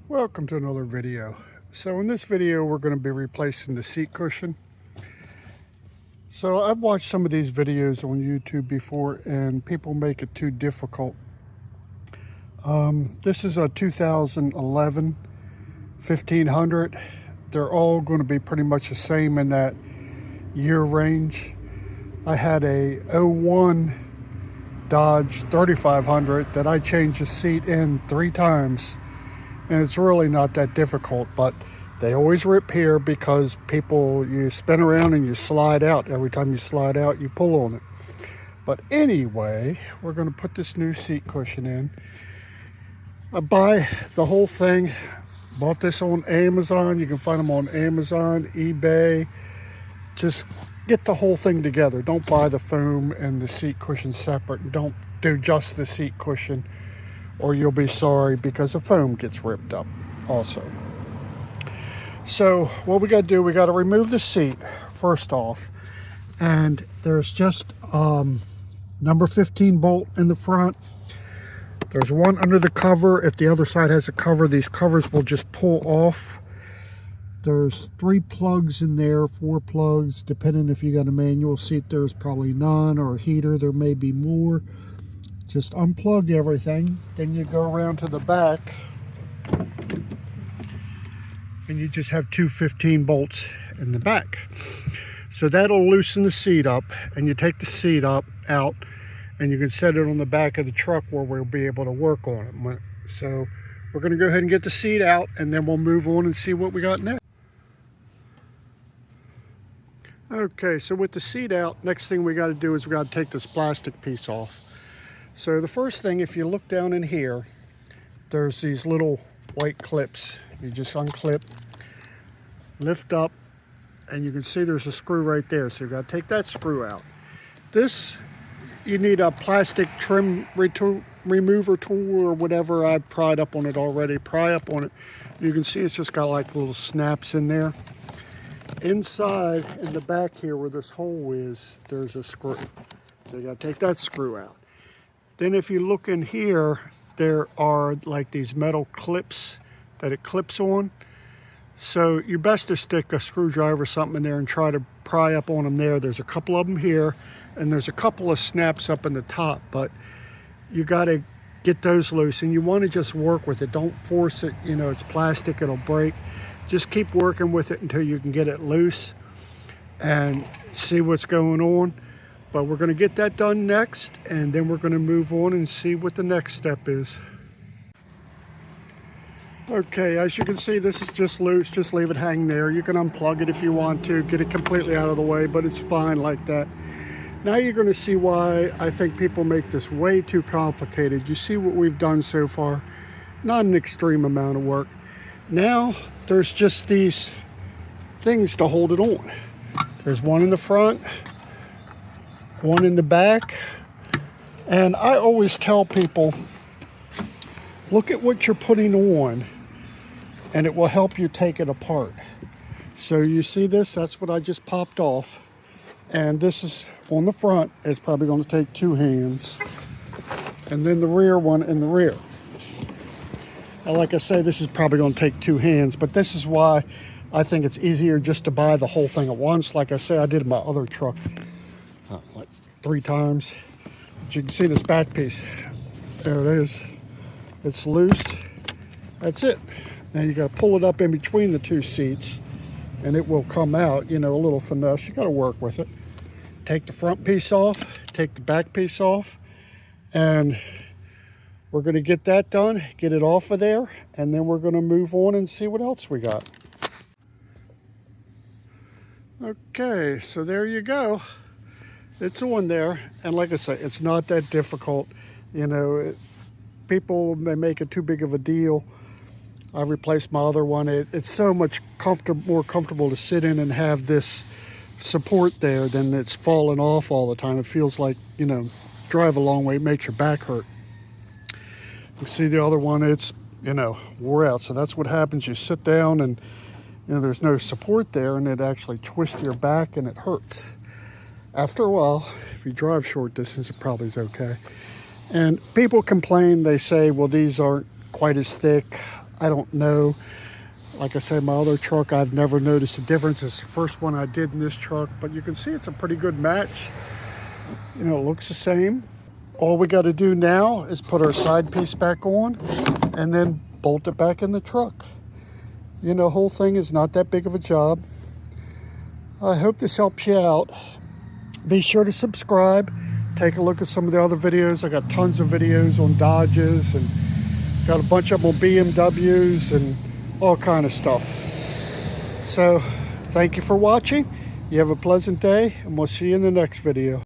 Welcome to another video. So in this video we're going to be replacing the seat cushion. So I've watched some of these videos on YouTube before and people make it too difficult. This is a 2011 1500. They're all going to be pretty much the same in that year range. I had a 01 Dodge 3500 that I changed the seat in 3 times. And it's really not that difficult, but they always rip here because you spin around and you slide out. Every time you slide out, you pull on it. But anyway, we're going to put this new seat cushion in. I buy the whole thing. Bought this on Amazon. You can find them on Amazon, eBay. Just get the whole thing together. Don't buy the foam and the seat cushion separate. Don't do just the seat cushion, or you'll be sorry because the foam gets ripped up also. So what we got to do, we got to remove the seat first off, and there's just number 15 bolt in the front. There's one under the cover. If the other side has a cover, these covers will just pull off. There's 3 plugs in there, 4 plugs, depending if you got a manual seat. There's probably none, or a heater there may be more. Just unplug everything, then you go around to the back and you just have 2 15 bolts in the back. So that'll loosen the seat up, and you take the seat out and you can set it on the back of the truck where we'll be able to work on it. So we're going to go ahead and get the seat out, and then we'll move on and see what we got next. Okay, so with the seat out, next thing we got to do is we got to take this plastic piece off. So the first thing, if you look down in here, there's these little white clips. You just unclip, lift up, and you can see there's a screw right there. So you've got to take that screw out. This, you need a plastic trim remover tool or whatever. I've pried up on it already. Pry up on it. You can see it's just got like little snaps in there. Inside, in the back here where this hole is, there's a screw. So you got to take that screw out. Then if you look in here, there are like these metal clips that it clips on. So you're best to stick a screwdriver or something in there and try to pry up on them there. There's a couple of them here, and there's a couple of snaps up in the top, but you got to get those loose, and you want to just work with it. Don't force it. You know, it's plastic, it'll break. Just keep working with it until you can get it loose and see what's going on. But we're going to get that done next, and then we're going to move on and see what the next step is. Okay, as you can see, this is just loose. Just leave it hang there. You can unplug it if you want to, get it completely out of the way, but it's fine like that. Now you're going to see why I think people make this way too complicated. You see what we've done so far. Not an extreme amount of work. Now there's just these things to hold it on. There's one in the front, one in the back, and I always tell people, look at what you're putting on and it will help you take it apart. So you see this, that's what I just popped off, and this is on the front. It's probably going to take 2 hands, and then the rear one in the rear. Now, like I say, this is probably going to take 2 hands, but this is why I think it's easier just to buy the whole thing at once. Like I say, I did in my other truck like 3 times. But you can see this back piece. There it is. It's loose. That's it. Now you got to pull it up in between the 2 seats, and it will come out. You know, a little finesse. You got to work with it. Take the front piece off. Take the back piece off, and we're going to get that done. Get it off of there, and then we're going to move on and see what else we got. Okay, so there you go. It's on there, and like I say, it's not that difficult. You know, people may make it too big of a deal. I replaced my other one. It's so much more comfortable to sit in and have this support there than it's falling off all the time. It feels like, you know, drive a long way, it makes your back hurt. You see the other one, it's, you know, wore out. So that's what happens. You sit down and, you know, there's no support there, and it actually twists your back and it hurts. After a while, if you drive short distance, it probably is okay. And people complain, they say, well, these aren't quite as thick. I don't know. Like I said, my other truck, I've never noticed a difference. It's the first one I did in this truck, but you can see it's a pretty good match. You know, it looks the same. All we got to do now is put our side piece back on and then bolt it back in the truck. You know, the whole thing is not that big of a job. I hope this helps you out. Be sure to subscribe. Take a look at some of the other videos. I got tons of videos on Dodges and got a bunch of them on BMWs and all kind of stuff. So thank you for watching. You have a pleasant day, and we'll see you in the next video.